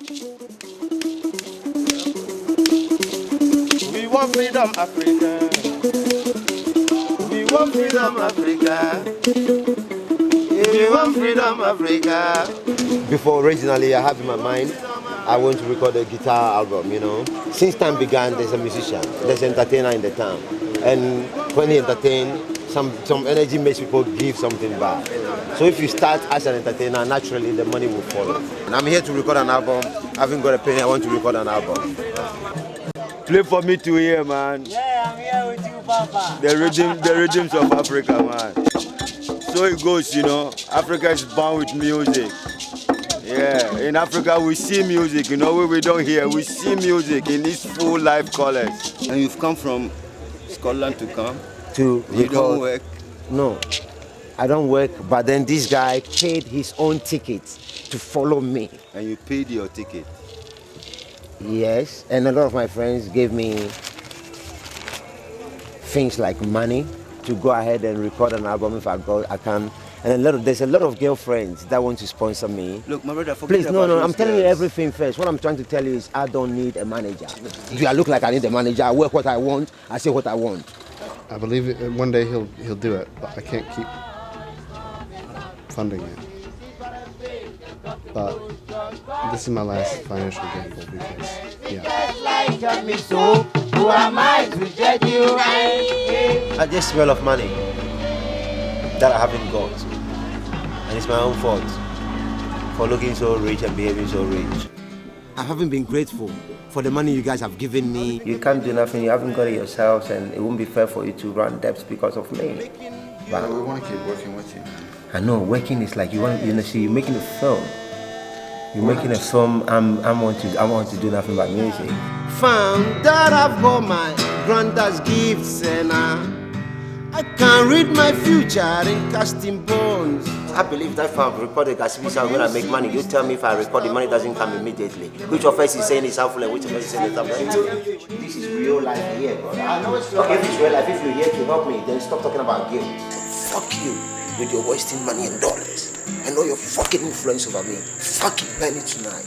We want freedom, Africa. We want freedom, Africa. We want freedom, Africa. Before, originally, I have in my mind, I want to record a guitar album, you know. Since time began, there's a musician, there's an entertainer in the town. And when he entertains, some energy makes people give something back. So if you start as an entertainer, naturally the money will follow. And I'm here to record an album. I haven't got a penny, I want to record an album. Play for me to hear, man. Yeah, I'm here with you, Papa. The rhythms of Africa, man. So it goes, you know. Africa is born with music. Yeah, in Africa we see music, you know, we don't hear, we see music in its full life colors. And you've come from Scotland to come? To record. You don't work? No, I don't work, but then this guy paid his own ticket to follow me. And you paid your ticket? Yes, and a lot of my friends gave me things like money to go ahead and record an album if I can. And there's a lot of girlfriends that want to sponsor me. Look, my brother, please, no, I'm telling you everything first. What I'm trying to tell you is I don't need a manager. Do I look like I need a manager? I work what I want, I say what I want. I believe one day he'll do it, but I can't keep funding it. But this is my last financial gamble because, yeah. I just smell of money that I haven't got. And it's my own fault for looking so rich and behaving so rich. I haven't been grateful for the money you guys have given me. You can't do nothing, you haven't got it yourselves, and it won't be fair for you to run debts because of me. But we want to keep working with you. I know, working is like, you're making a film. You're making a film, I want to do nothing but music. Found that I've got my granddad's gifts and I can read my future in casting bones. I believe that if I record a Graffiti song, I'm going to make money. You tell me if I record, the money doesn't come immediately. Which of us is saying it's helpful and which of us is saying it's helpful? This is real life here, brother. I know it's okay, if it's real life, if you're here to help me, then stop talking about guilt. Fuck you with your wasting money and dollars. I know your fucking influence over me. Fucking penny tonight.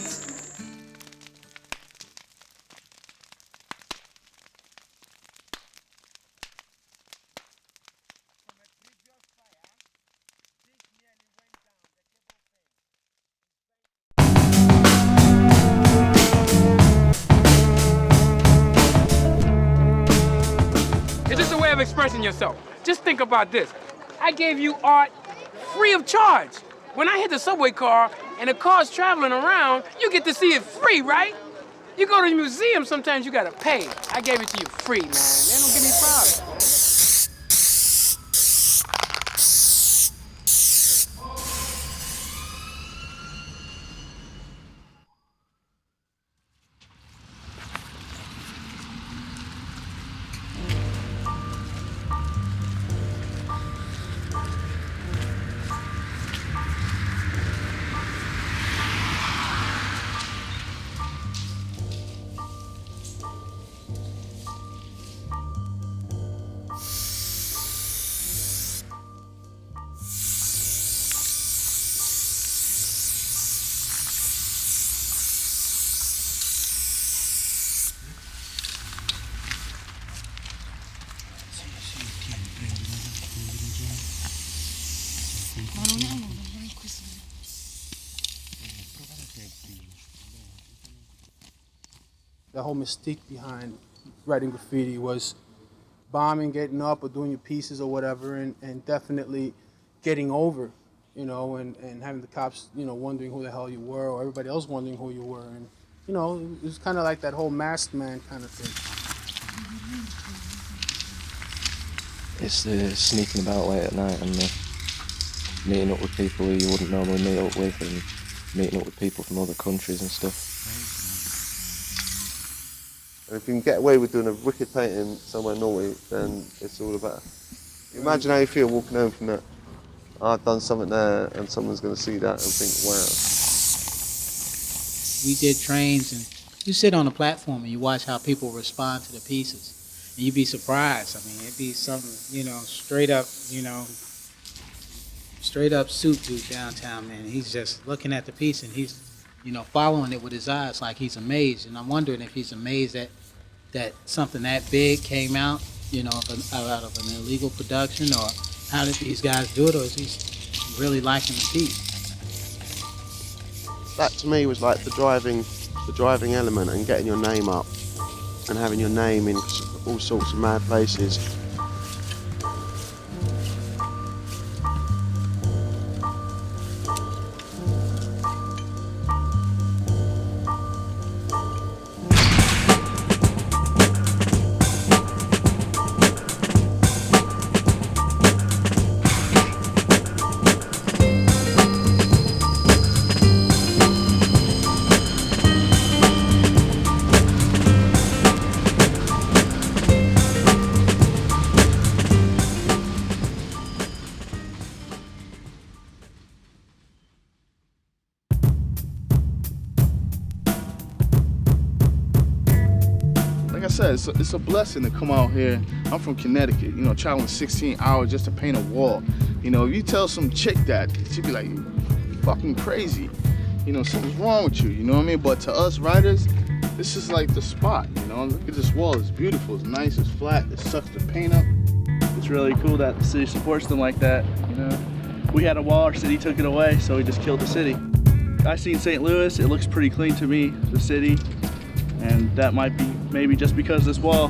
It's just a way of expressing yourself. Just think about this. I gave you art free of charge. When I hit the subway car and the car's traveling around, you get to see it free, right? You go to the museum, sometimes you gotta pay. I gave it to you free, man. They don't give me problems. The whole mystique behind writing graffiti was bombing, getting up, or doing your pieces or whatever, and definitely getting over, you know, and having the cops, you know, wondering who the hell you were, or everybody else wondering who you were. And, you know, it was kind of like that whole masked man kind of thing. It's the sneaking about late at night and meeting up with people who you wouldn't normally meet up with, and meeting up with people from other countries and stuff. And if you can get away with doing a wicked painting somewhere naughty, then it's all the better. Imagine how you feel walking home from that. I've done something there, and someone's going to see that and think, wow. We did trains, and you sit on the platform and you watch how people respond to the pieces. And you'd be surprised. I mean, it'd be something, you know, straight up suit dude downtown, man. He's just looking at the piece and he's following it with his eyes like he's amazed. And I'm wondering if he's amazed that something that big came out, out of an illegal production, or how did these guys do it, or is he really liking the piece? That to me was like the driving element and getting your name up and having your name in all sorts of mad places. Like I said, it's a blessing to come out here. I'm from Connecticut, traveling 16 hours just to paint a wall. If you tell some chick that, she'd be like, you fucking crazy. Something's wrong with you, you know what I mean? But to us writers, this is like the spot, Look at this wall, it's beautiful, it's nice, it's flat, it sucks the paint up. It's really cool that the city supports them like that, We had a wall, our city took it away, so we just killed the city. I seen St. Louis, it looks pretty clean to me, the city, and that might be maybe just because of this wall.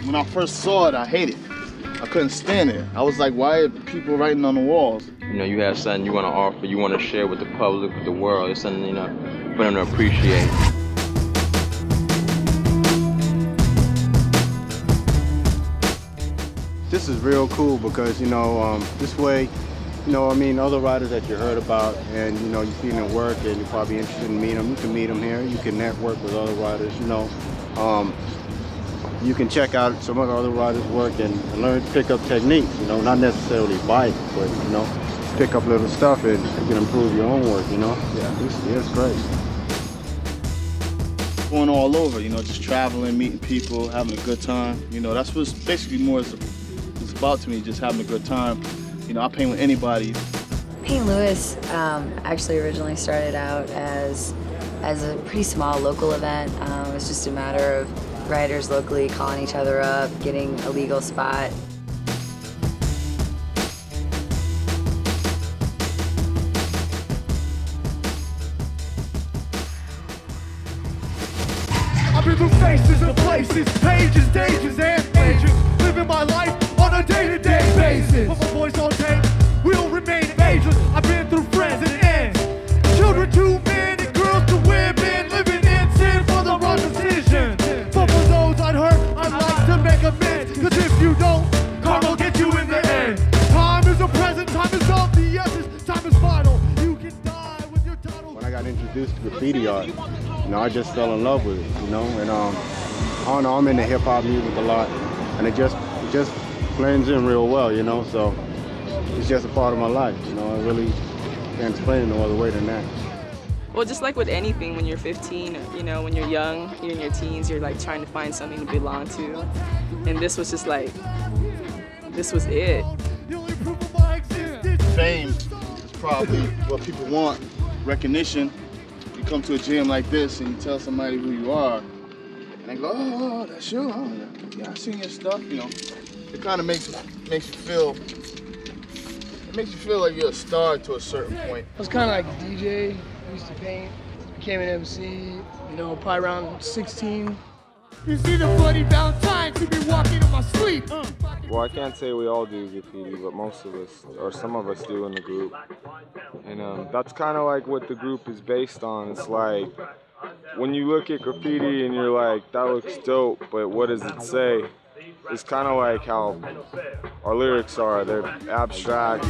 When I first saw it, I hated it. I couldn't stand it. I was like, why are people writing on the walls? You have something you want to offer, you want to share with the public, with the world. It's something, for them to appreciate. This is real cool because, this way, other writers that you heard about and, you see their work and you're probably interested in meeting them. You can meet them here. You can network with other writers, You can check out some of the other writers' work and learn to pick up techniques, not necessarily bite, but, pick up little stuff and you can improve your own work, Yeah, it's great. Going all over, just traveling, meeting people, having a good time. That's what's basically more it's about to me, just having a good time. I paint with anybody. Paint Louis actually originally started out as a pretty small local event. It was just a matter of writers locally calling each other up, getting a legal spot. I've been through faces and places, pages, dangers, and pages. Living my life on a day-to-day basis. Put my voice on tape, we'll remain ageless. I've been through friends and ends. Children to men and girls to women. Living in sin for the wrong decision. But for those I'd hurt, I'd like to make amends. Cause if you don't, karma will get you in the end. Time is a present, time is of the essence. Time is final, you can die with your title. When I got introduced to graffiti art, I just fell in love with it, and I don't know, I'm into hip hop music a lot, and it just blends in real well, so it's just a part of my life, I really can't explain it no other way than that. Well, just like with anything, when you're 15, when you're young, you're in your teens, you're like trying to find something to belong to, and this was just like, this was it. Fame is probably what people want, recognition. You come to a jam like this and you tell somebody who you are, and they go, oh, that's you, huh? Yeah, I seen your stuff, It kind of makes you feel, like you're a star to a certain point. I was kind of like a DJ, used to paint, became an MC, probably around 16. You see the bloody Valentines who be walking in my sleep. Well, I can't say we all do graffiti, but most of us, or some of us do in the group. And that's kind of like what the group is based on. It's like, when you look at graffiti and you're like, that looks dope, but what does it say? It's kind of like how our lyrics are. They're abstract.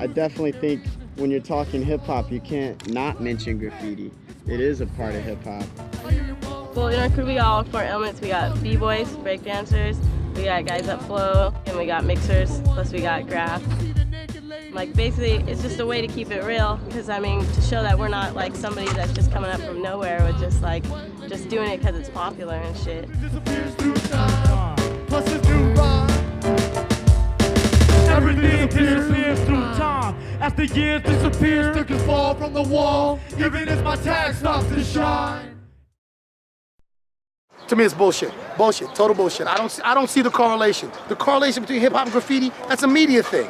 I definitely think when you're talking hip-hop, you can't not mention graffiti. It is a part of hip-hop. Well, in our crew, we got all 4 elements. We got b-boys, breakdancers, we got guys that flow, and we got mixers, plus we got graph. Like, basically, it's just a way to keep it real, because, to show that we're not, like, somebody that's just coming up from nowhere with just, like, just doing it because it's popular and shit. The years disappear, stickers fall from the wall, even as my tag stops to shine. To me, it's bullshit. Bullshit. Total bullshit. I don't see the correlation. The correlation between hip hop and graffiti, that's a media thing.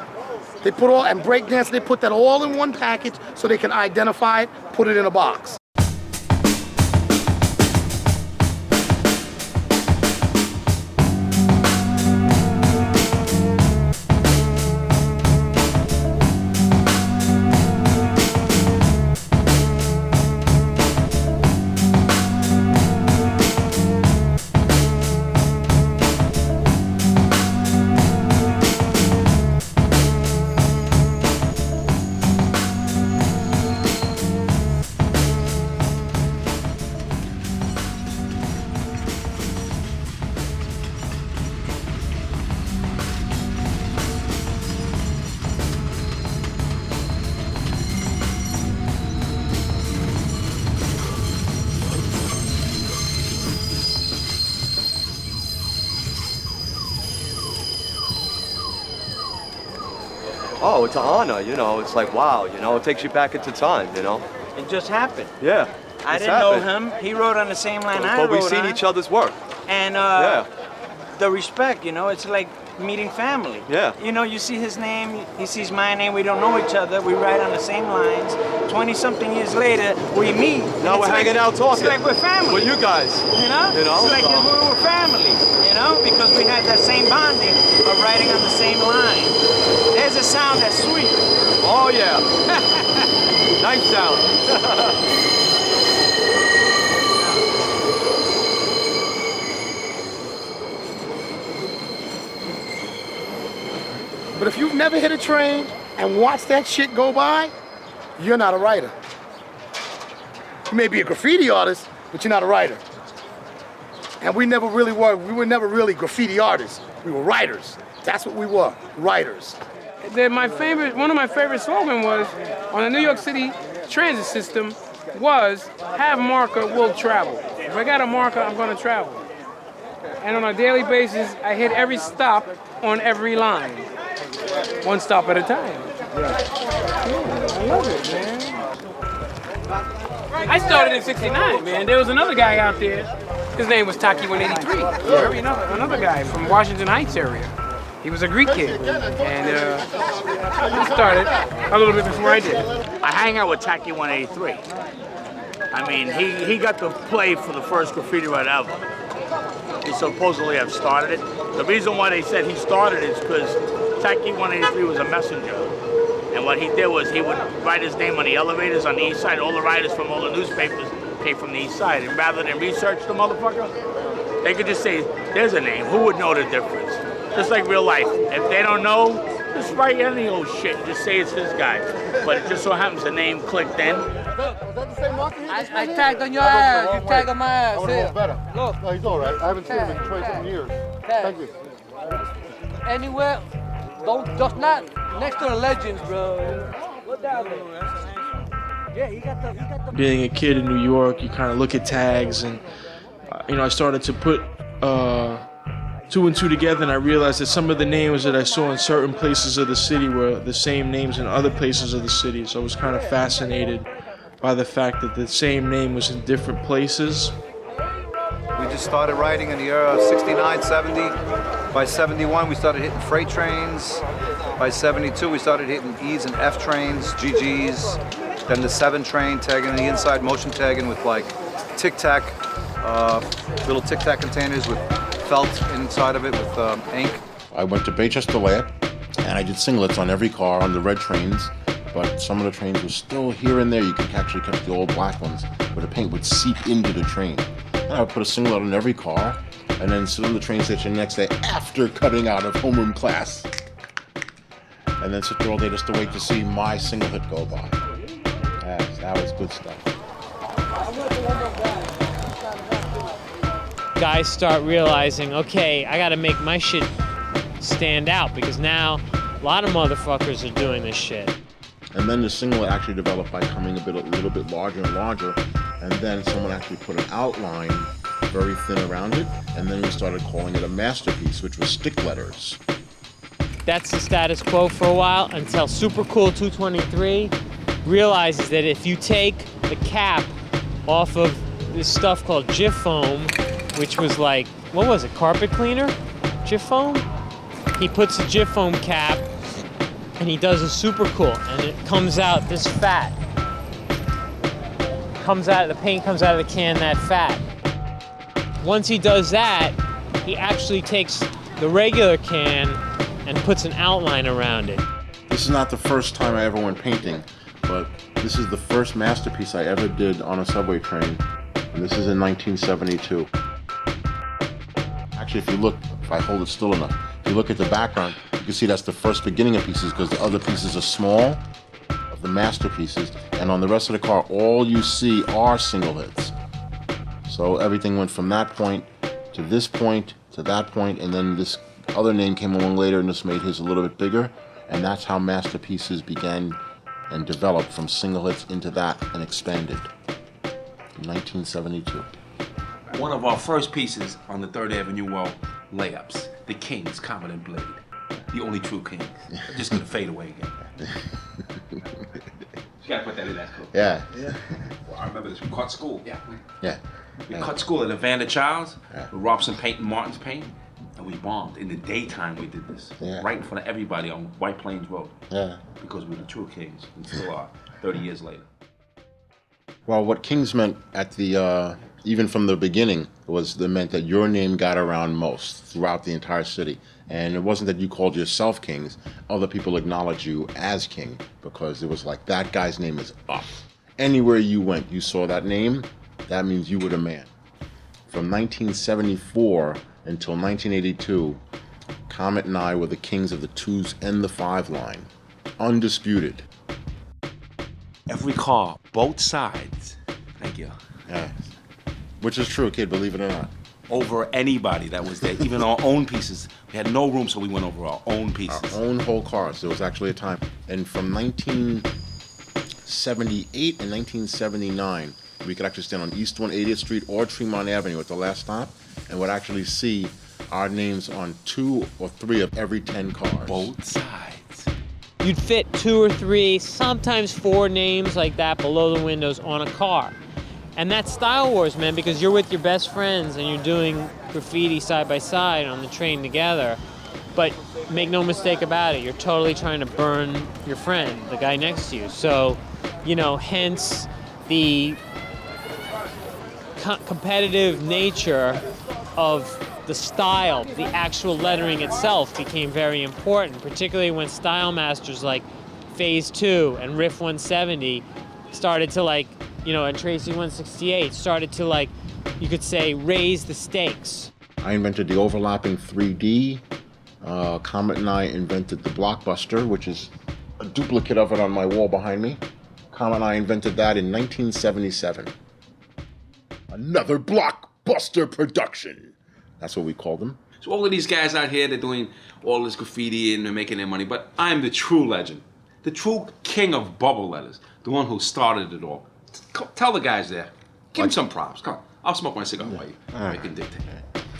They put all, and breakdance, they put that all in one package so they can identify it, put it in a box. Oh, it's an honor, you know. It's like, wow, you know, it takes you back into time, you know. It just happened. Yeah. I didn't know him. He wrote on the same line I wrote But we've seen each other's work. And the respect, you know, it's like meeting family. Yeah. You know, you see his name, he sees my name, we don't know each other, we write on the same lines. 20-something years later, we meet. Now we're hanging out talking. It's like we're family. With you guys. You know? It's like we're family, you know, because we had that same bonding of writing on the same line. There's a sound that's sweet. Oh, yeah. Nice sound. But if you've never hit a train and watched that shit go by, you're not a writer. You may be a graffiti artist, but you're not a writer. And we never really were. We were never really graffiti artists. We were writers. That's what we were, writers. One of my favorite slogans was, on the New York City transit system, was, have marker, will travel. If I got a marker, I'm gonna travel. And on a daily basis, I hit every stop on every line. One stop at a time. I love it, man. I started in '69, man. There was another guy out there. His name was Taki 183. Another guy from Washington Heights area. He was a Greek kid, and he started a little bit before I did. I hang out with Taki 183. I mean, he got to play for the first graffiti writer ever. He supposedly have started it. The reason why they said he started it is because Taki 183 was a messenger. And what he did was he would write his name on the elevators on the east side. All the writers from all the newspapers came from the east side. And rather than research the motherfucker, they could just say, there's a name. Who would know the difference? Just like real life. If they don't know, just write any old shit and just say it's this guy. But it just so happens the name clicked in. I tagged on your ass. You tagged on my ass. Here. Look. No, he's all right. I haven't seen him in 20-something years. Thank you. Anywhere, just not next to the legends, bro. Look down there. Yeah, he got the. Being a kid in New York, you kind of look at tags, and I started to put two and two together, and I realized that some of the names that I saw in certain places of the city were the same names in other places of the city. So I was kind of fascinated by the fact that the same name was in different places. We just started writing in the year of 69, 70. By 71, we started hitting freight trains. By 72, we started hitting E's and F trains, GGs. Then the 7 train, tagging the inside, motion tagging with like tic-tac, little tic-tac containers with felt inside of it with ink. I went to Baychester Lab and I did singlets on every car on the red trains, but some of the trains were still here and there. You could actually catch the old black ones where the paint would seep into the train. And I would put a singlet on every car and then sit on the train station the next day after cutting out of homeroom class. And then sit there all day just to wait to see my single hit go by. That was good stuff. Guys start realizing, okay, I gotta make my shit stand out because now a lot of motherfuckers are doing this shit. And then the singlet actually developed by coming a little bit larger and larger, and then someone actually put an outline very thin around it, and then we started calling it a masterpiece, which was stick letters. that's the status quo for a while until Super Cool 223 realizes that if you take the cap off of this stuff called Jif foam, which was like, what was it, carpet cleaner? Jif foam? He puts a Jif foam cap and he does a Super Cool, and it comes out this fat. The paint comes out of the can that fat. Once he does that, he actually takes the regular can and puts an outline around it. This is not the first time I ever went painting, but this is the first masterpiece I ever did on a subway train, and this is in 1972. Actually, if I hold it still enough, if you look at the background, you can see that's the first beginning of pieces because the other pieces are small, of the masterpieces, and on the rest of the car, all you see are single hits. So everything went from that point to this point to that point, and then this other name came along later and just made his a little bit bigger, and that's how masterpieces began and developed from single hits into that and expanded in 1972. One of our first pieces on the 3rd Avenue wall, layups, the Kings, Comet and Blade, the only true Kings. They're just gonna fade away again. You gotta put that in that cool. Yeah. Well, I remember this. We caught school. Yeah. We cut school at Evander Childs, with Robson Paint and Martin's Paint, and we bombed. In the daytime we did this, right in front of everybody on White Plains Road. Because we were the true Kings, and still are, 30 years later. Well, what Kings meant at the, even from the beginning, meant that your name got around most throughout the entire city. And it wasn't that you called yourself Kings, other people acknowledged you as King, because it was like, that guy's name is up. Anywhere you went, you saw that name, that means you were the man. From 1974 until 1982, Comet and I were the kings of the 2s and the 5 line. Undisputed. Every car, both sides. Thank you. Yeah. Which is true, kid, believe it or not. Over anybody that was there, even our own pieces. We had no room, so we went over our own pieces. Our own whole cars. There was actually a time. And from 1978 and 1979, we could actually stand on East 180th Street or Tremont Avenue at the last stop and would actually see our names on 2 or 3 of every 10 cars. Both sides. You'd fit 2 or 3, sometimes 4 names like that below the windows on a car. And that's Style Wars, man, because you're with your best friends and you're doing graffiti side by side on the train together. But make no mistake about it, you're totally trying to burn your friend, the guy next to you. So, hence the competitive nature of the style, the actual lettering itself became very important, particularly when style masters like Phase 2 and Riff 170 started to and Tracy 168 started to you could say, raise the stakes. I invented the overlapping 3D. Comet and I invented the Blockbuster, which is a duplicate of it on my wall behind me. Comet and I invented that in 1977. Another Blockbuster production. That's what we call them. So all of these guys out here, they're doing all this graffiti and they're making their money, but I'm the true legend. The true king of bubble letters. The one who started it all. Tell the guys there. Give him some props. Come on. I'll smoke my cigar while you can dictate.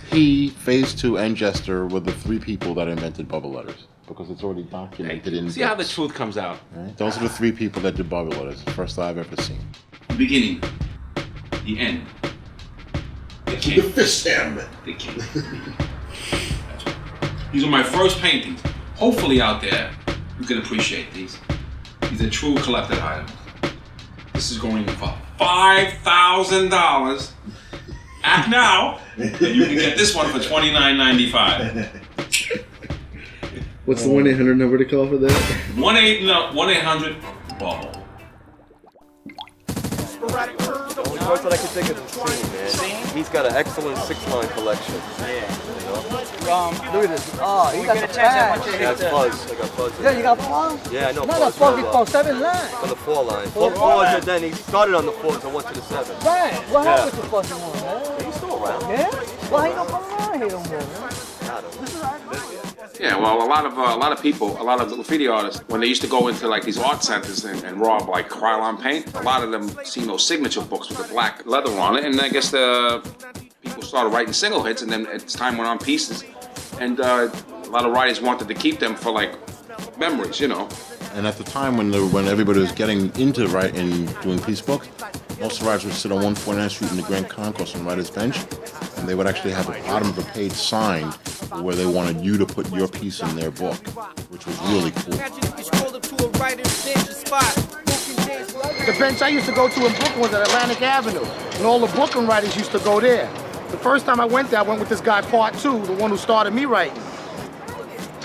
He, Phase 2, and Jester were the 3 people that invented bubble letters because it's already documented in See how the truth comes out. Right? Those are the 3 people that did bubble letters. The first I've ever seen. The beginning. The end. The king. The fish stem. The king. That's right. These are my first paintings. Hopefully out there, you can appreciate these. These are true collected items. This is going for $5,000. Act now, and you can get this one for $29.95. What's the 1-800 number to call for that? 1-800-BUBBLE. The only part that I can think of is Scene, man. He's got an excellent 6-line collection. Look at this. Oh, you got the fast. That's Fuzz. I got Fuzz. Yeah, you got Fuzz? Yeah, I know Not Fuzz. the Fuzz, he's from 7 line. On the 4 line. 4 4 line. and then he started on the 4s and went to the 7s. Right. What Yeah. happened to Fuzzy one, man? He's still around. Yeah? Well, he don't come around here no more, man. Yeah, well, a lot of people, a lot of graffiti artists, when they used to go into these art centers and rob Krylon paint, a lot of them seen those signature books with the black leather on it, and I guess the people started writing single hits, and then as time went on, pieces. And A lot of writers wanted to keep them for like memories, you know. And at the time when everybody was getting into writing, doing piece books, most of the writers would sit on 149th Street in the Grand Concourse on writer's bench, and they would actually have the bottom of the page signed where they wanted you to put your piece in their book, which was really cool. The bench I used to go to in Brooklyn was at Atlantic Avenue, and all the Brooklyn writers used to go there. The first time I went there, I went with this guy, Part 2, the one who started me writing.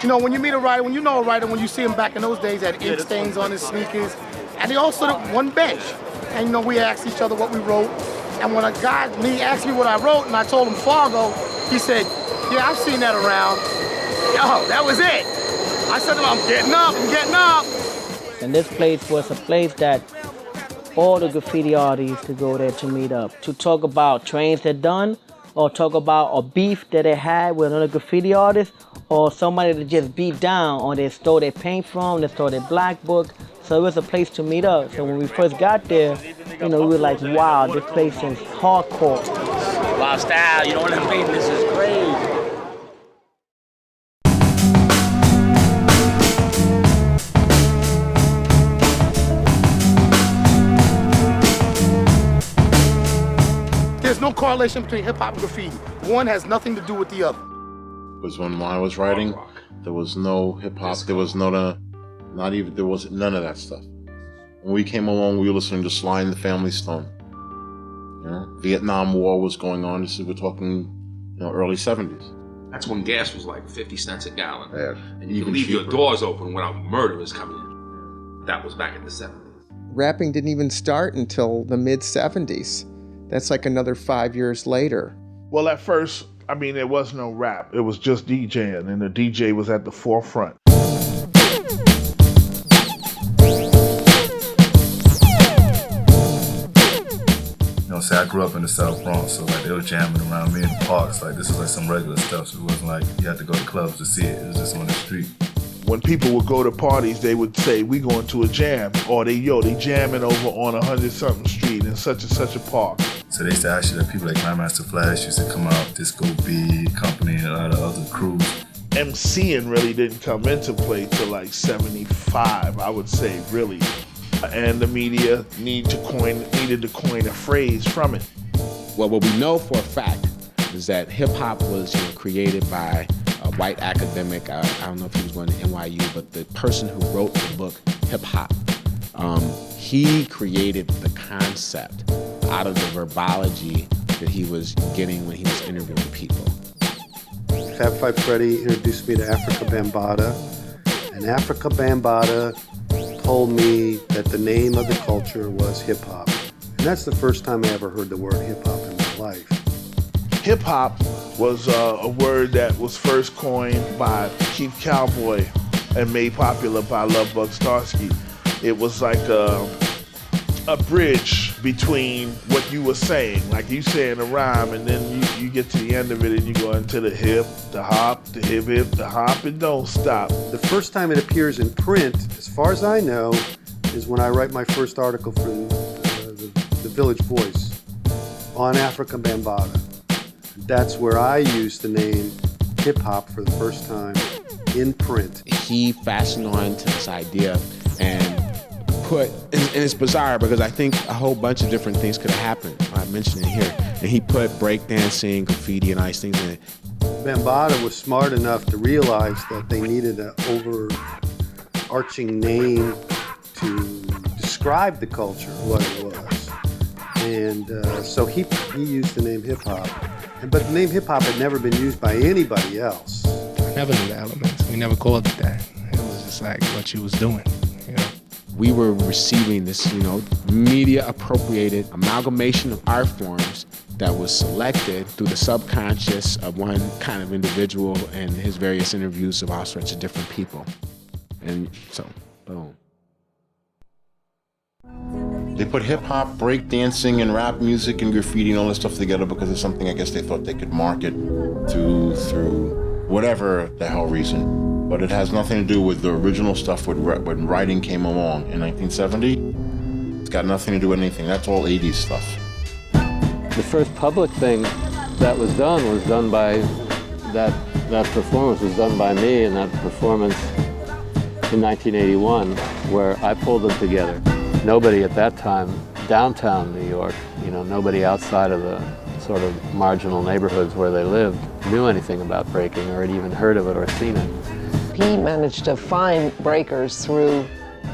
You know, when you meet a writer, when you know a writer, when you see him back in those days, had ink stains on his sneakers, and they all stood at one bench. And, you know, we asked each other what we wrote, and when he asked me what I wrote, and I told him Fargo, he said, yeah, I've seen that around. Yo, that was it. I said to him, I'm getting up. And this place was a place that all the graffiti artists could go there to meet up, to talk about trains they're done, or talk about a beef that they had with another graffiti artist, or somebody that just beat down, or they stole their paint from, they stole their black book. So it was a place to meet up. So when we first got there, you know, we were like, wow, this place is hardcore. Wild style, you know what I mean? This is crazy. There's no correlation between hip hop and graffiti. One has nothing to do with the other. Was when I was writing, there was no hip hop, there was none of that stuff. When we came along, we were listening to Sly and the Family Stone. You know, Vietnam War was going on. We're talking, you know, early 70s. That's when gas was like 50 cents a gallon. Yeah, and you could leave your doors open without murderers coming in. That was back in the 70s. Rapping didn't even start until the mid-70s. That's like another 5 years later. Well, at first, I mean, there was no rap. It was just DJing, and the DJ was at the forefront. You know, say I grew up in the South Bronx, so like they were jamming around me in the parks. Like this is like some regular stuff. So it wasn't like you had to go to clubs to see it. It was just on the street. When people would go to parties, they would say, we going to a jam, or they jamming over on 100-something street in such and such a park. So they used to actually have people like Grandmaster Flash used to come out, Disco B, Company, and a lot of other crews. MCing really didn't come into play till like 75, I would say, really. And the media needed to coin a phrase from it. Well, what we know for a fact is that hip hop was created by a white academic. I don't know if he was going to NYU, but the person who wrote the book, Hip Hop, he created the concept out of the verbology that he was getting when he was interviewing people. Fab Five Freddy introduced me to Africa Bambaataa, and Africa Bambaataa told me that the name of the culture was hip-hop. And that's the first time I ever heard the word hip-hop in my life. Hip-hop was a word that was first coined by Keith Cowboy and made popular by Lovebug Starsky. It was like a bridge between what you were saying, like you saying a rhyme, and then you get to the end of it and you go into the hip, the hop, the hip, the hop, and don't stop. The first time it appears in print, as far as I know, is when I write my first article for the Village Voice on Africa Bambaataa. That's where I used the name hip hop for the first time in print. He fastened on to this idea and and it's bizarre because I think a whole bunch of different things could have happened. I mentioned it here. And he put breakdancing, graffiti, and nice things in it. Bambaataa was smart enough to realize that they needed an overarching name to describe the culture, what it was. And so he used the name hip-hop. But the name hip-hop had never been used by anybody else. I never knew the elements. We never called it that. It was just like what you was doing, you know. We were receiving this, media-appropriated amalgamation of art forms that was selected through the subconscious of one kind of individual and his various interviews of all sorts of different people. And so, boom. They put hip-hop, breakdancing, and rap music and graffiti and all this stuff together because it's something I guess they thought they could market through whatever the hell reason. But it has nothing to do with the original stuff when writing came along in 1970. It's got nothing to do with anything. That's all 80s stuff. The first public thing that was done by that performance was done by me, and that performance in 1981, where I pulled them together. Nobody at that time, downtown New York, nobody outside of the sort of marginal neighborhoods where they lived knew anything about breaking or had even heard of it or seen it. He managed to find breakers through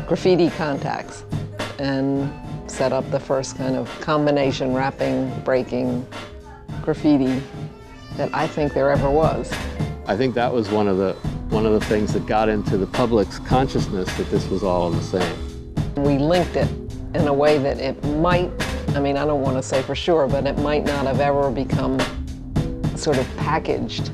graffiti contacts and set up the first kind of combination rapping, breaking, graffiti that I think there ever was. I think that was one of the things that got into the public's consciousness that this was all the same. We linked it in a way that it might, I don't want to say for sure, but it might not have ever become sort of packaged.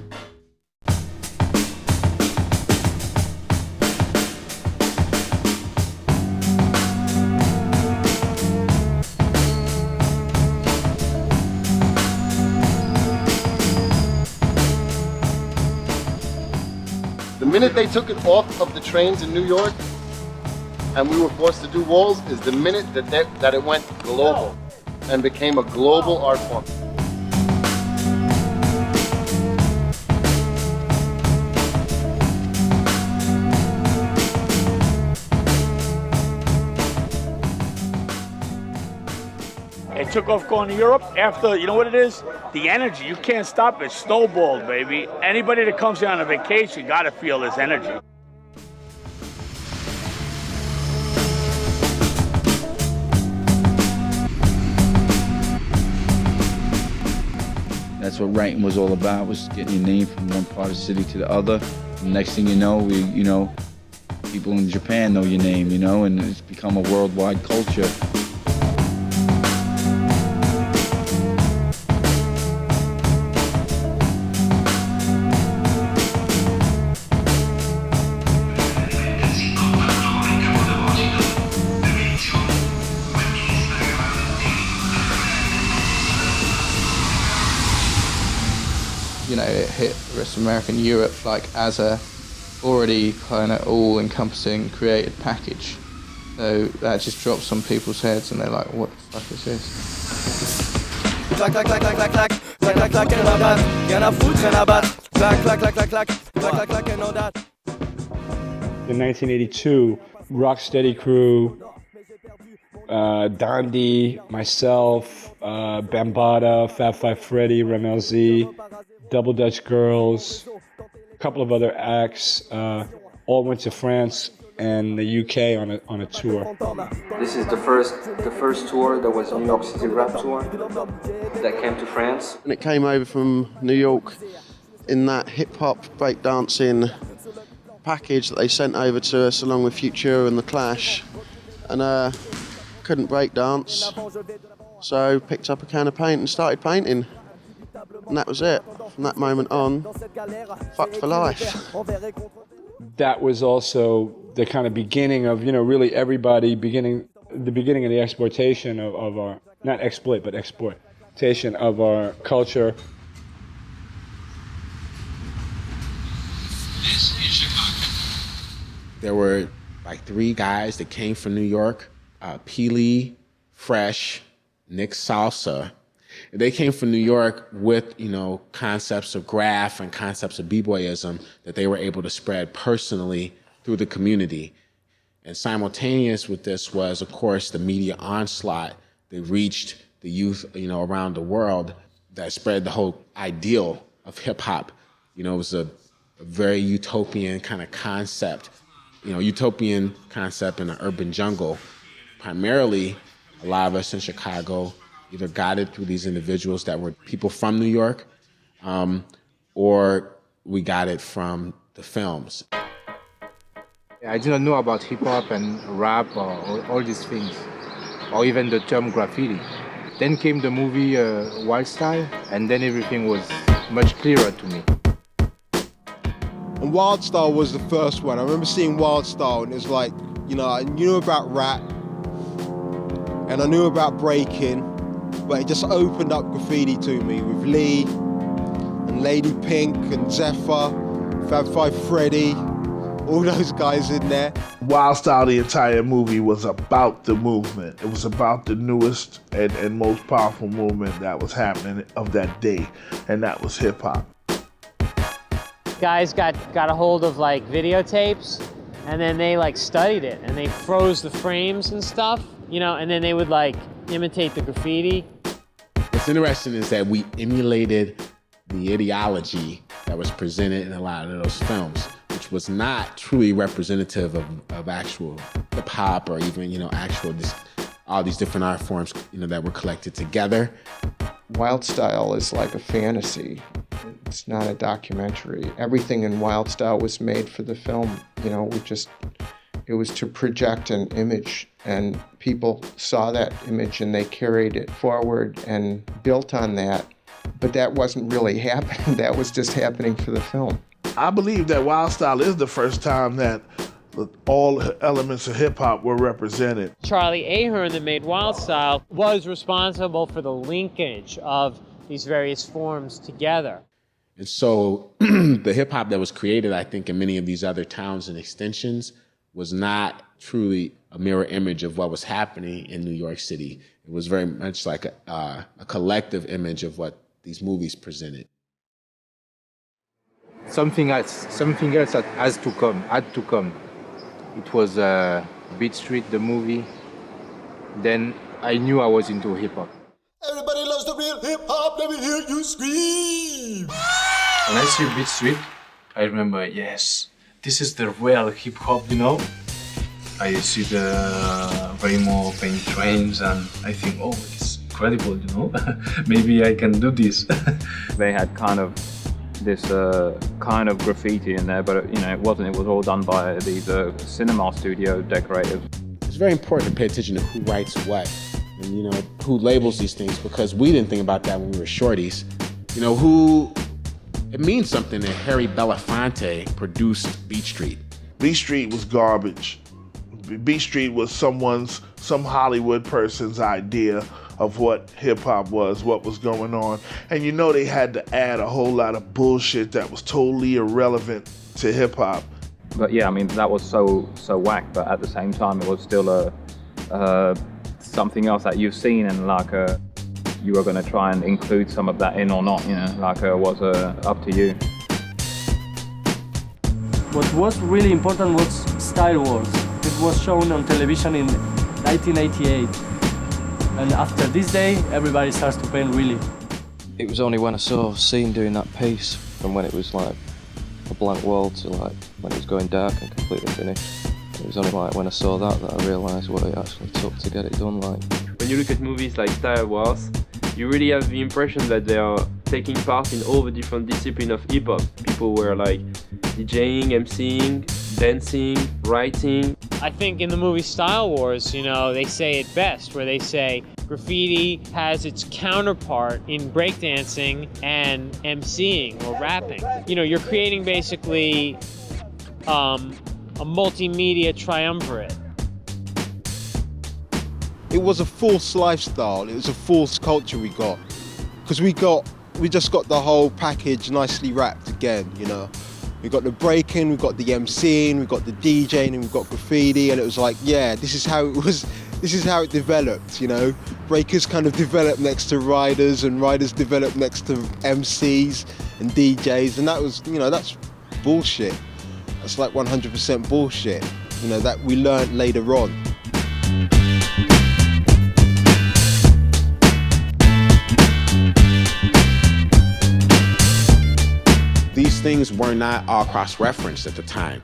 The minute they took it off of the trains in New York and we were forced to do walls is the minute that it went global and became a global art form. It took off going to Europe after, you know what it is? The energy, you can't stop it. Snowballed, baby. Anybody that comes here on a vacation gotta feel this energy. That's what writing was all about, was getting your name from one part of the city to the other. And next thing you know, people in Japan know your name, and it's become a worldwide culture. It hit the rest of America and Europe as a already kind of all-encompassing created package. So that just drops on people's heads and they're like, what the fuck is this? In 1982, Rocksteady Crew, Dondi, myself, Bambaataa, Fab Five Freddy, Ramel Z, Double Dutch Girls, a couple of other acts, all went to France and the UK on a tour. This is the first tour that was a New York City rap tour that came to France. And it came over from New York in that hip-hop breakdancing package that they sent over to us along with Futura and The Clash. And couldn't breakdance, so picked up a can of paint and started painting. And that was it. From that moment on, fucked for life. That was also the kind of beginning of, really everybody the beginning of the exportation of our, not exploit, but exportation of our culture. There were three guys that came from New York, Peely, Fresh, Nick Salsa. They came from New York with, concepts of graph and concepts of b-boyism that they were able to spread personally through the community. And simultaneous with this was, of course, the media onslaught that reached the youth, around the world that spread the whole ideal of hip hop. It was a very utopian kind of concept, utopian concept in an urban jungle. Primarily, a lot of us in Chicago either got it through these individuals that were people from New York, or we got it from the films. I didn't know about hip-hop and rap or all these things, or even the term graffiti. Then came the movie Wild Style, and then everything was much clearer to me. And Wild Style was the first one. I remember seeing Wild Style, and it was like, I knew about rap, and I knew about breaking, but it just opened up graffiti to me with Lee and Lady Pink and Zephyr, Fab Five Freddy, all those guys in there. Wild Style, the entire movie was about the movement. It was about the newest and most powerful movement that was happening of that day, and that was hip hop. guys got a hold of like videotapes, and then they like studied it, and they froze the frames and stuff, you know, and then they would like imitate the graffiti. What's interesting is that we emulated the ideology that was presented in a lot of those films, which was not truly representative of actual hip hop or even, you know, all these different art forms, you know, that were collected together. Wild Style is like a fantasy. It's not a documentary. Everything in Wild Style was made for the film. You know, it was to project an image, and people saw that image and they carried it forward and built on that. But that wasn't really happening. That was just happening for the film. I believe that Wild Style is the first time that all elements of hip hop were represented. Charlie Ahern, that made Wild Style, was responsible for the linkage of these various forms together. And so the hip hop that was created, I think, in many of these other towns and extensions was not truly a mirror image of what was happening in New York City. It was very much like a collective image of what these movies presented. Something else that had to come. It was Beat Street, the movie. Then I knew I was into hip hop. Everybody loves the real hip hop, let me hear you scream. When I see Beat Street, I remember, yes, this is the real hip hop, you know? I see the Rainbow Paint trains and I think, oh, it's incredible, you know? Maybe I can do this. They had kind of this kind of graffiti in there, but you know, it wasn't. It was all done by these cinema studio decorators. It's very important to pay attention to who writes what and, you know, who labels these things, because we didn't think about that when we were shorties. You know, it means something that Harry Belafonte produced Beat Street. Beat Street was garbage. Beat Street was some Hollywood person's idea of what hip-hop was, what was going on. And you know they had to add a whole lot of bullshit that was totally irrelevant to hip-hop. But yeah, I mean, that was so whack, but at the same time, it was still something else that you've seen, and like you were going to try and include some of that in or not, you know, like was up to you. What was really important was Style Wars. It was shown on television in 1988. And after this day, everybody starts to paint really. It was only when I saw Scene doing that piece, from when it was like a blank wall to like when it was going dark and completely finished. It was only like when I saw that I realised what it actually took to get it done. Like, when you look at movies like Style Wars, you really have the impression that they are taking part in all the different disciplines of hip-hop. People were like DJing, MCing, dancing, writing. I think in the movie Style Wars, you know, they say it best, where they say graffiti has its counterpart in breakdancing and MCing or rapping. You know, you're creating basically a multimedia triumvirate. It was a false lifestyle. It was a false culture we got, because we just got the whole package nicely wrapped again. You know, we got the breaking, we got the MCing, we got the DJing, and we got graffiti, and it was like, yeah, this is how it was. This is how it developed. You know, breakers kind of developed next to riders, and riders developed next to MCs and DJs, and that was, you know, that's bullshit. That's like 100% bullshit. You know, that we learned later on. These things were not all cross-referenced at the time.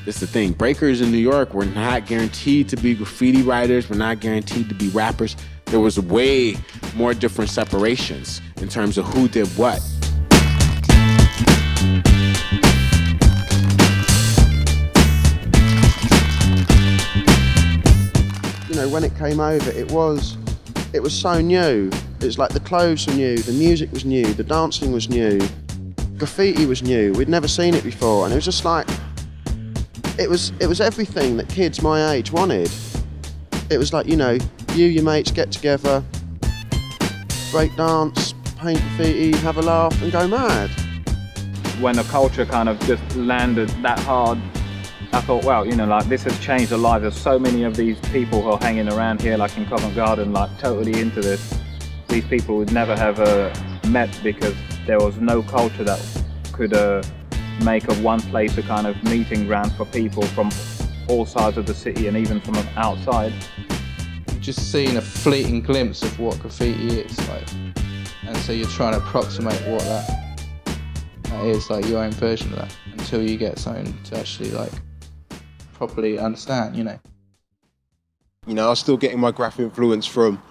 That's the thing. Breakers in New York were not guaranteed to be graffiti writers, were not guaranteed to be rappers. There was way more different separations in terms of who did what. You know, when it came over, it was so new. It's like the clothes were new, the music was new, the dancing was new, graffiti was new. We'd never seen it before, and it was just like, it was everything that kids my age wanted. It was like, you know, your mates get together, break dance, paint graffiti, have a laugh, and go mad. When the culture kind of just landed that hard, I thought, well, you know, like, this has changed the lives of so many of these people who are hanging around here, like in Covent Garden, like totally into this. These people would never have met because there was no culture that could make of one place a kind of meeting ground for people from all sides of the city and even from outside. You've just seen a fleeting glimpse of what graffiti is, like, and so you're trying to approximate what that is, like your own version of that, until you get something to actually like properly understand, you know. You know, I was still getting my graphic influence from,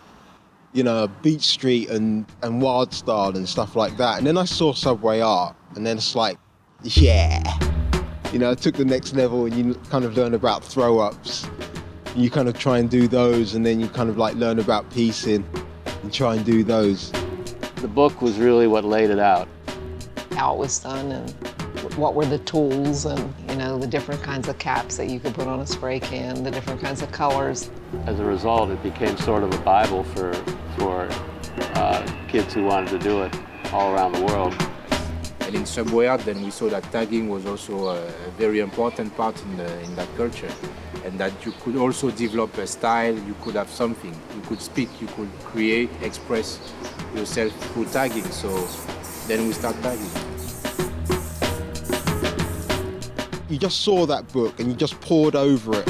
you know, Beach Street and Wild Style and stuff like that. And then I saw Subway Art, and then it's like, yeah. You know, I took the next level, and you kind of learn about throw-ups. You kind of try and do those, and then you kind of like learn about piecing and try and do those. The book was really what laid it out. How it was done and what were the tools and, you know, the different kinds of caps that you could put on a spray can, the different kinds of colors. As a result, it became sort of a Bible for kids who wanted to do it all around the world. And in Subway Art, then we saw that tagging was also a very important part in that culture, and that you could also develop a style, you could have something, you could speak, you could create, express yourself through tagging. So then we start tagging. You just saw that book and you just pored over it,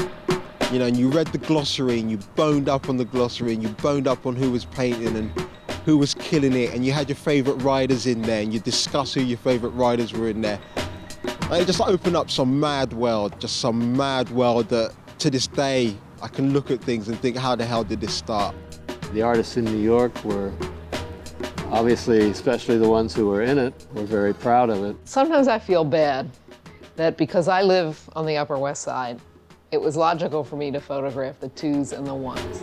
you know, and you read the glossary and you boned up on the glossary and you boned up on who was painting and who was killing it, and you had your favourite riders in there and you discuss who your favourite riders were in there. And it just opened up some mad world that to this day I can look at things and think, how the hell did this start? The artists in New York were obviously, especially the ones who were in it, were very proud of it. Sometimes I feel bad that because I live on the Upper West Side, it was logical for me to photograph the twos and the ones.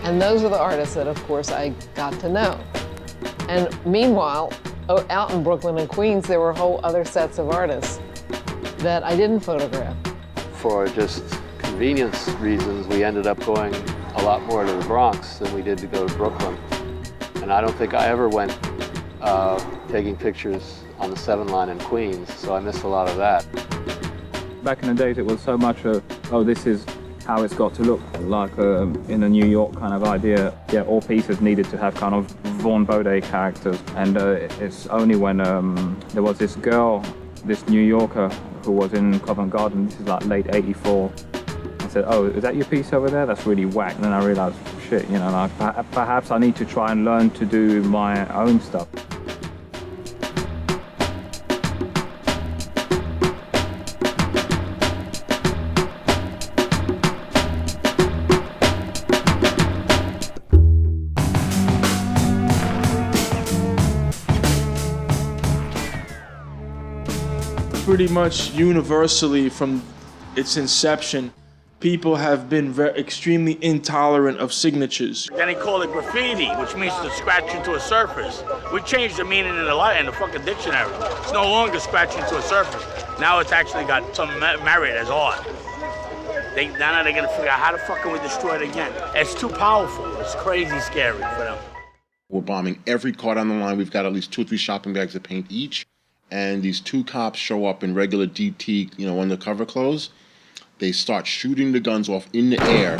And those are the artists that, of course, I got to know. And meanwhile, out in Brooklyn and Queens, there were whole other sets of artists that I didn't photograph. For just convenience reasons, we ended up going a lot more to the Bronx than we did to go to Brooklyn. And I don't think I ever went taking pictures on the 7 line in Queens, so I missed a lot of that. Back in the days, it was so much of, oh, this is how it's got to look, like in a New York kind of idea. Yeah, all pieces needed to have kind of Vaughn Baudet characters. And it's only when there was this girl, this New Yorker, who was in Covent Garden, this is like late '84. I said, oh, is that your piece over there? That's really whack. And then I realized, shit, you know, like, perhaps I need to try and learn to do my own stuff. Pretty much universally from its inception, people have been extremely intolerant of signatures. Then he called it graffiti, which means to scratch into a surface. We changed the meaning in the fucking dictionary. It's no longer scratching into a surface. Now it's actually got some merit as art. Now they're gonna figure out how the fuck can we destroy it again. It's too powerful. It's crazy scary for them. We're bombing every car down the line. We've got at least 2 or 3 shopping bags of paint each. And these 2 cops show up in regular DT, you know, undercover clothes. They start shooting the guns off in the air,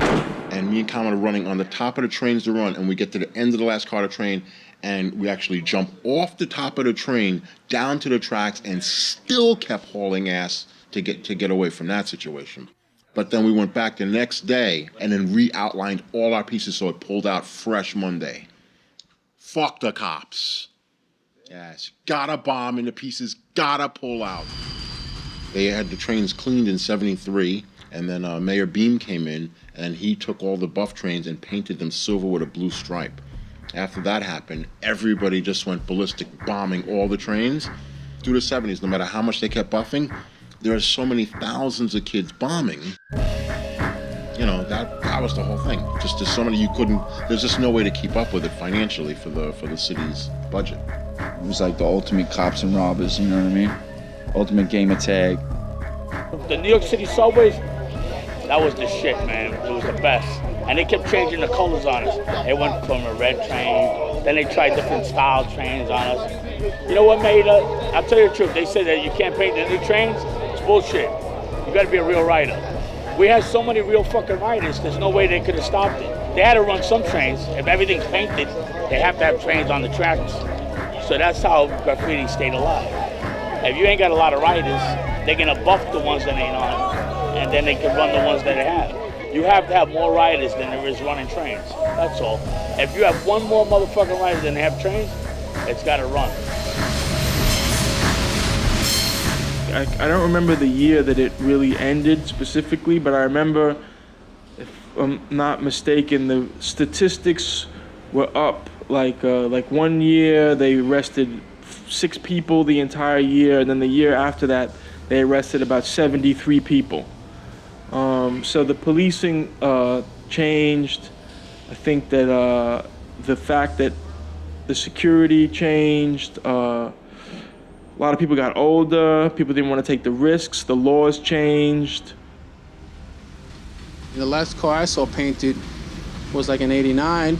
and me and Colin are running on the top of the trains to run, and we get to the end of the last car to train, and we actually jump off the top of the train down to the tracks and still kept hauling ass to get away from that situation. But then we went back the next day and then re-outlined all our pieces so it pulled out fresh Monday. Fuck the cops. Yes, gotta bomb and the pieces gotta pull out. They had the trains cleaned in '73, and then Mayor Beam came in and he took all the buff trains and painted them silver with a blue stripe. After that happened, everybody just went ballistic, bombing all the trains. Through the '70s, no matter how much they kept buffing, there are so many thousands of kids bombing. You know, that was the whole thing. Just there's so many there's just no way to keep up with it financially for the city's budget. It was like the ultimate cops and robbers, you know what I mean? Ultimate game of tag. The New York City subways, that was the shit, man. It was the best. And they kept changing the colors on us. They went from a red train, then they tried different style trains on us. You know what made I'll tell you the truth, they said that you can't paint the new trains. It's bullshit. You gotta be a real rider. We had so many real fucking riders, there's no way they could have stopped it. They had to run some trains. If everything's painted, they have to have trains on the tracks. So that's how graffiti stayed alive. If you ain't got a lot of riders, they're gonna buff the ones that ain't on, and then they can run the ones that they have. You have to have more riders than there is running trains. That's all. If you have one more motherfucking rider than they have trains, it's gotta run. I don't remember the year that it really ended specifically, but I remember, if I'm not mistaken, the statistics were up. Like 1 year they arrested 6 people the entire year, and then the year after that they arrested about 73 people. So the policing changed. I think that the fact that the security changed. A lot of people got older. People didn't want to take the risks. The laws changed. The last car I saw painted was like in '89,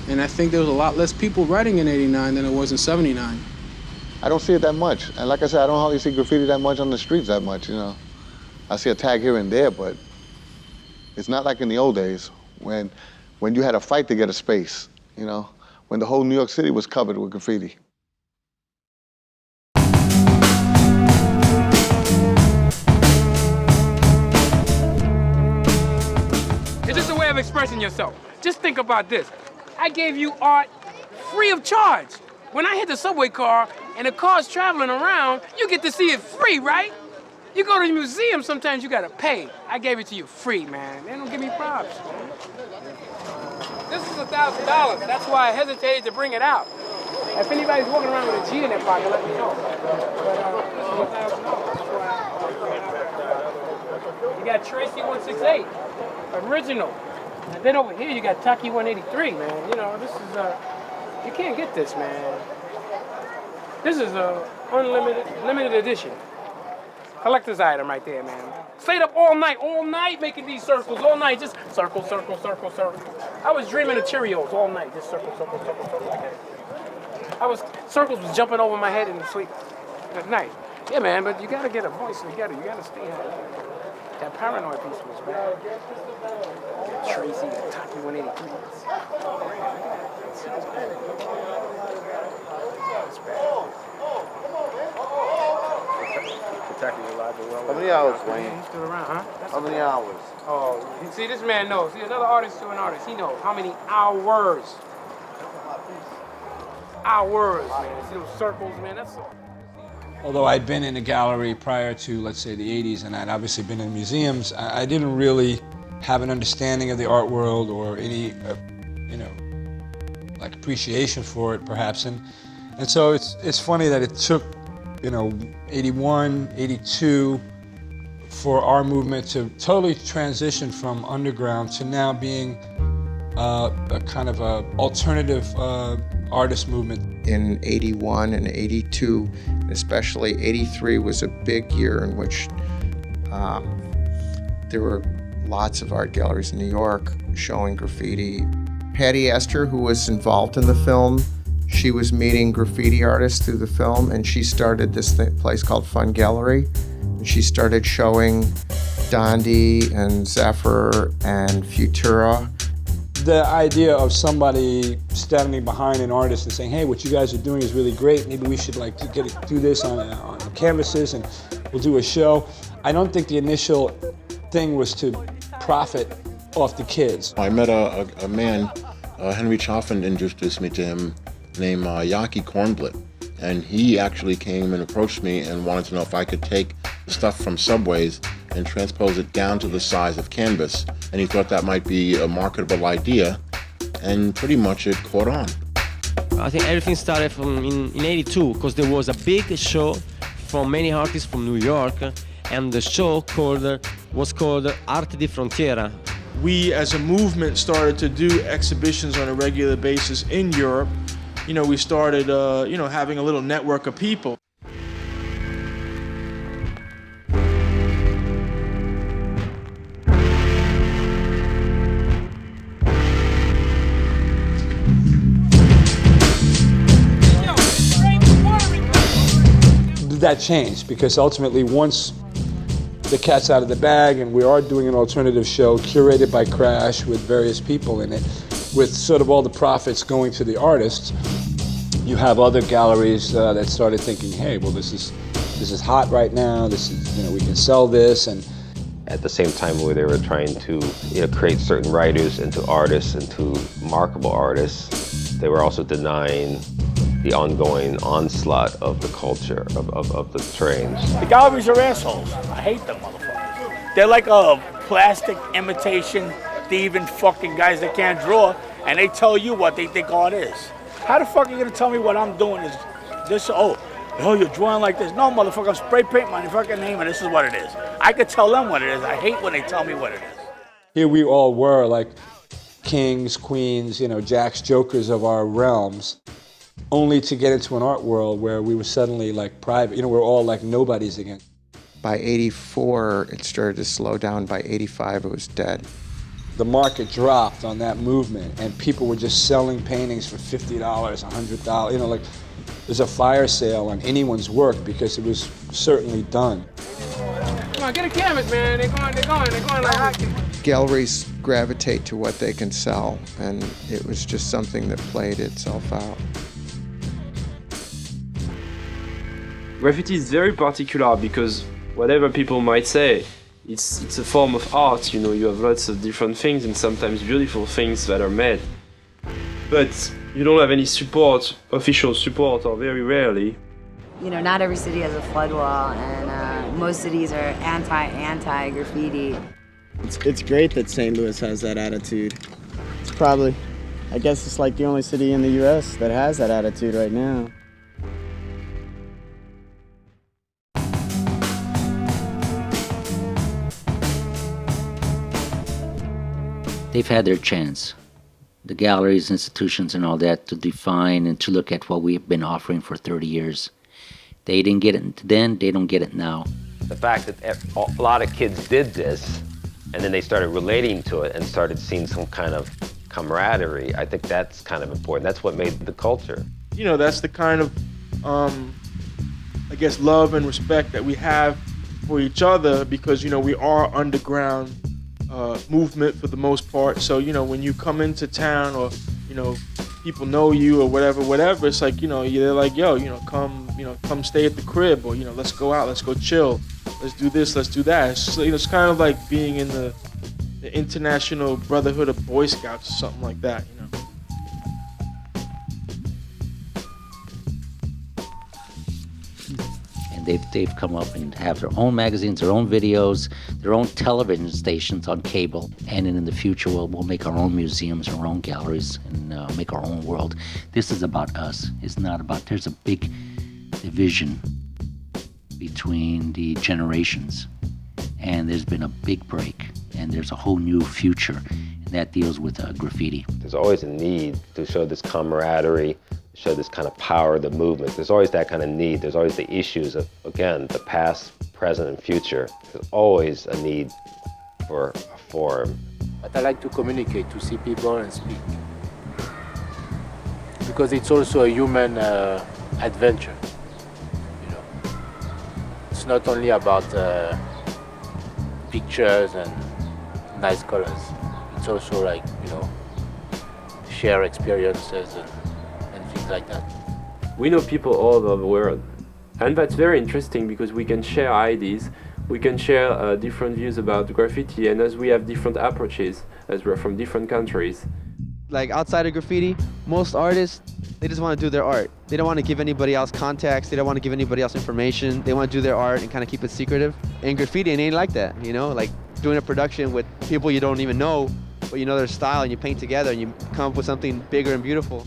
and I think there was a lot less people riding in '89 than it was in '79. I don't see it that much. And like I said, I don't hardly see graffiti that much on the streets that much, you know. I see a tag here and there, but it's not like in the old days when you had a fight to get a space, you know, when the whole New York City was covered with graffiti. It's just a way of expressing yourself. Just think about this. I gave you art free of charge. When I hit the subway car and the car's traveling around, you get to see it free, right? You go to the museum, sometimes you gotta pay. I gave it to you free, man. They don't give me props, man. This is $1,000. That's why I hesitated to bring it out. If anybody's walking around with a G in their pocket, let me know. But this is $1,000. You got Tracy 168, original. And then over here you got Taki 183, man. You know, this is you can't get this, man. This is a limited edition. Collector's item right there, man. Stayed up all night making these circles, all night, just circle, circle, circle, circle. I was dreaming of Cheerios all night, just circle, circle, circle, circle, like that. Circles was jumping over my head in the sleep at night. Yeah, man, but you gotta get a voice, you gotta stay high. That paranoid piece was bad. Tracy, Taki 183. That's bad. How many hours, Wayne? He's still around, huh? How many hours? Oh, you see, this man knows. See, another artist to an artist. He knows how many hours. Hours, man. See those circles, man? That's. Although I'd been in a gallery prior to, let's say, the 80s, and I'd obviously been in museums, I didn't really have an understanding of the art world or any, like appreciation for it, perhaps. And so it's funny that it took, 81, 82 for our movement to totally transition from underground to now being a kind of a alternative artist movement. In 81 and 82, especially 83 was a big year in which there were lots of art galleries in New York showing graffiti. Patty Esther, who was involved in the film, she was meeting graffiti artists through the film, and she started this place called Fun Gallery. And she started showing Dondi and Zephyr and Futura. The idea of somebody standing behind an artist and saying, hey, what you guys are doing is really great. Maybe we should do this on canvases and we'll do a show. I don't think the initial thing was to profit off the kids. I met a man, Henry Chaffin introduced me to him, named Yaki Kornblit. And he actually came and approached me and wanted to know if I could take the stuff from Subways and transpose it down to the size of canvas. And he thought that might be a marketable idea, and pretty much it caught on. I think everything started in 82, because there was a big show from many artists from New York, and the show was called Arte di Frontiera. We as a movement started to do exhibitions on a regular basis in Europe. We started, having a little network of people. That changed because ultimately once the cat's out of the bag and we are doing an alternative show curated by Crash with various people in it, with sort of all the profits going to the artists, you have other galleries that started thinking, hey, well, this is this is hot right now, this is, we can sell this. And at the same time where they were trying to create certain writers into artists, into remarkable artists, they were also denying the ongoing onslaught of the culture, of the trains. The galleries are assholes. I hate them motherfuckers. They're like a plastic imitation, thieving fucking guys that can't draw, and they tell you what they think art is. How the fuck are you gonna tell me what I'm doing is this? Oh, you're drawing like this. No, motherfucker, I'm spray paint my fucking name, and this is what it is. I could tell them what it is. I hate when they tell me what it is. Here we all were like kings, queens, jacks, jokers of our realms, only to get into an art world where we were suddenly like private. We're all like nobodies again. By 84, it started to slow down. By 85, it was dead. The market dropped on that movement, and people were just selling paintings for $50, $100. There's a fire sale on anyone's work because it was certainly done. Come on, get a canvas, man. They're going like hockey. Galleries gravitate to what they can sell, and it was just something that played itself out. Graffiti is very particular because whatever people might say, it's a form of art, you have lots of different things and sometimes beautiful things that are made. But you don't have any support, official support, or very rarely. Not every city has a flood wall, and most cities are anti-graffiti. It's great that St. Louis has that attitude. It's probably, I guess it's like the only city in the U.S. that has that attitude right now. They've had their chance, the galleries, institutions, and all that, to define and to look at what we've been offering for 30 years. They didn't get it then, they don't get it now. The fact that a lot of kids did this, and then they started relating to it and started seeing some kind of camaraderie, I think that's kind of important. That's what made the culture. That's the kind of, love and respect that we have for each other because, we are underground movement for the most part. So, when you come into town or, people know you or whatever, it's like, they're like, yo, come stay at the crib, or, let's go out, let's go chill, let's do this, let's do that. It's just, it's kind of like being in the International Brotherhood of Boy Scouts or something like that, They've come up and have their own magazines, their own videos, their own television stations on cable. And in the future, we'll make our own museums, our own galleries, and make our own world. This is about us. It's not about, there's a big division between the generations. And there's been a big break. And there's a whole new future. And that deals with graffiti. There's always a need to show this camaraderie, show this kind of power of the movement. There's always that kind of need. There's always the issues of, again, the past, present, and future. There's always a need for a forum. But I like to communicate, to see people and speak. Because it's also a human adventure. It's not only about pictures and nice colors. It's also like, share experiences and things like that. We know people all over the world, and that's very interesting because we can share ideas, we can share different views about graffiti, and as we have different approaches, as we're from different countries. Like outside of graffiti, most artists, they just want to do their art. They don't want to give anybody else contacts, they don't want to give anybody else information, they want to do their art and kind of keep it secretive. And graffiti, it ain't like that, like doing a production with people you don't even know, but you know their style, and you paint together and you come up with something bigger and beautiful.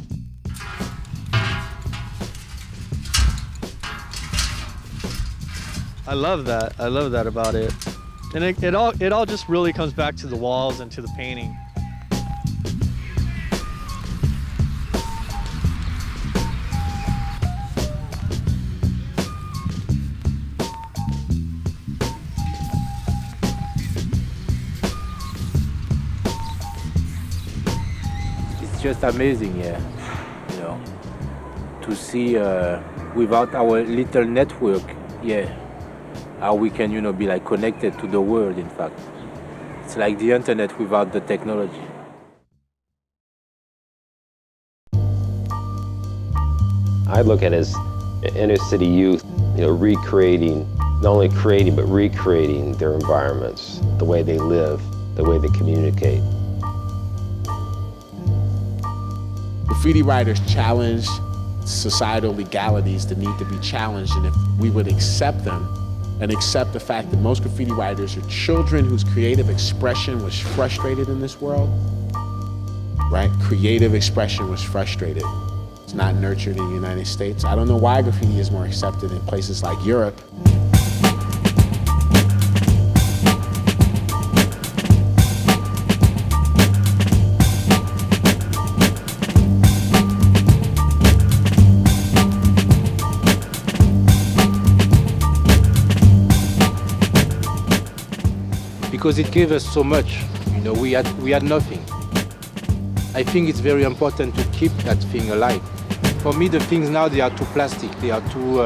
I love that about it. And it all just really comes back to the walls and to the painting. It's just amazing, to see without our little network, how we can, be like connected to the world, in fact. It's like the internet without the technology. I look at it as inner city youth recreating, not only creating, but recreating their environments, the way they live, the way they communicate. Graffiti writers challenge societal legalities that need to be challenged, and if we would accept them and accept the fact that most graffiti writers are children whose creative expression was frustrated in this world, right? Creative expression was frustrated. It's not nurtured in the United States. I don't know why graffiti is more accepted in places like Europe. Because it gave us so much. We had nothing. I think it's very important to keep that thing alive. For me, the things now, they are too plastic, they are too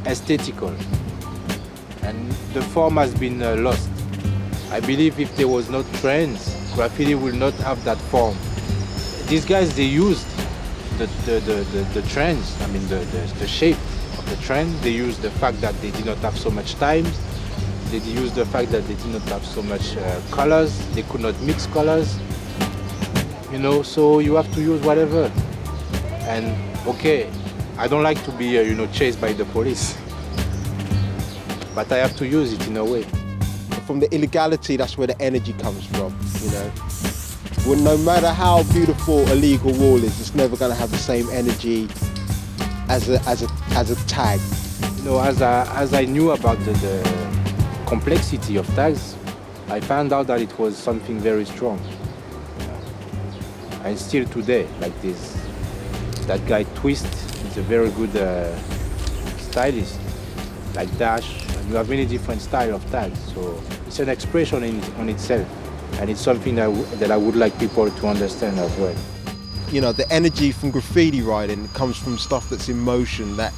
aesthetical. And the form has been lost. I believe if there was no trends, graffiti will not have that form. These guys, they used the trends, I mean the shape of the trend. They used the fact that they did not have so much time. They used the fact that they did not have so much colors. They could not mix colors. So you have to use whatever. And okay, I don't like to be, chased by the police. But I have to use it in a way. From the illegality, that's where the energy comes from, Well, no matter how beautiful a legal wall is, it's never gonna have the same energy as a tag. As I knew about the complexity of tags, I found out that it was something very strong. And still today, like this, that guy Twist is a very good stylist, like Dash, and you have many different styles of tags. So it's an expression on itself, and it's something that I would like people to understand as well. The energy from graffiti writing comes from stuff that's in motion, that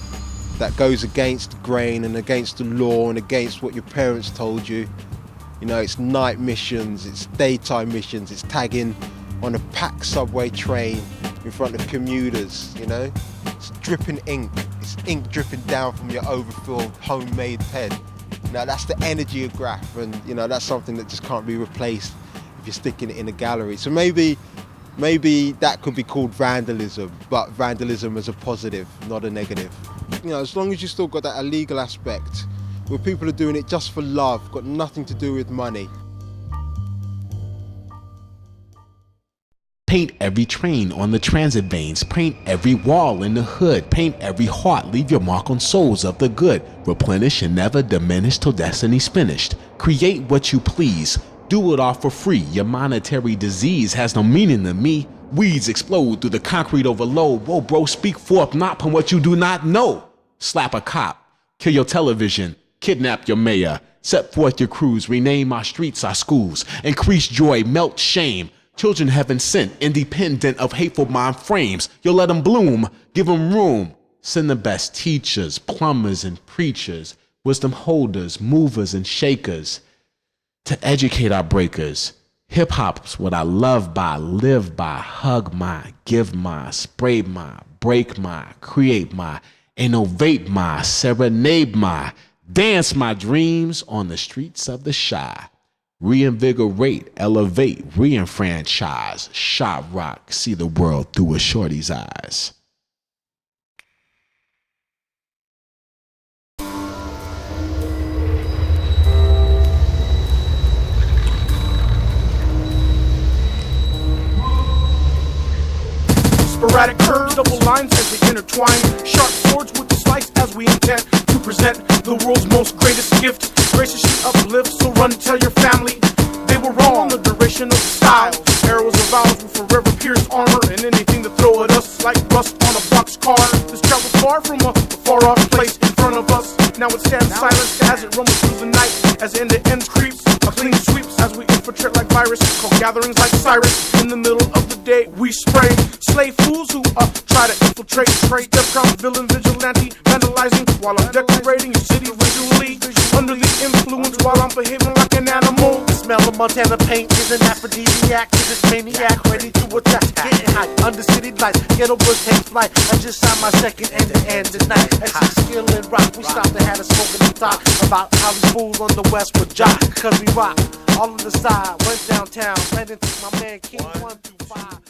goes against the grain and against the law and against what your parents told you. It's night missions, it's daytime missions, it's tagging on a packed subway train in front of commuters, It's dripping ink. It's ink dripping down from your overfilled homemade pen. That's the energy of graph, and that's something that just can't be replaced if you're sticking it in a gallery. So maybe that could be called vandalism, but vandalism as a positive, not a negative. As long as you still got that illegal aspect, where people are doing it just for love, got nothing to do with money. Paint every train on the transit veins, paint every wall in the hood, paint every heart, leave your mark on souls of the good. Replenish and never diminish till destiny's finished. Create what you please, do it all for free. Your monetary disease has no meaning to me. Weeds explode through the concrete overload. Whoa bro, speak forth not from what you do not know. Slap a cop, kill your television, kidnap your mayor, set forth your crews, rename our streets, our schools, increase joy, melt shame. Children heaven sent, independent of hateful mind frames. You'll let them bloom, give them room. Send the best teachers, plumbers and preachers, wisdom holders, movers and shakers to educate our breakers. Hip hop's what I love by, live by, hug my, give my, spray my, break my, create my, innovate my, serenade my, dance my dreams on the streets of the shy. Reinvigorate, elevate, re-enfranchise, shot rock, see the world through a shorty's eyes. Sporadic curves, double lines as they intertwine. Sharp swords with the slice as we intend to present the world's most greatest gift. Graciously uplift, so run tell your family they were wrong. The duration of the style, arrows of ours will forever pierce armor, and anything to throw at us like rust on a boxcar. This travel far from a far off place in front of us. Now it stands silent as it rumbles through the night, as end to end creeps. A clean sweeps as we infiltrate like virus, call gatherings like Cyrus. In the middle of the day we spray slave fools who try to infiltrate, trade, death crown, villain, vigilante, vandalizing while I'm decorating your city visually. Under the influence while I'm behaving like an animal. The smell of Montana paint is an aphrodisiac. Is this maniac ready to attack? Getting high under city lights. Ghetto boys take flight. I just signed my second end tonight. At 6 Skill and Rock, we stopped and had a smoke in the top about how these fools on the west would jock. Cause we rock. All on the side, went downtown, ran into my man King 125.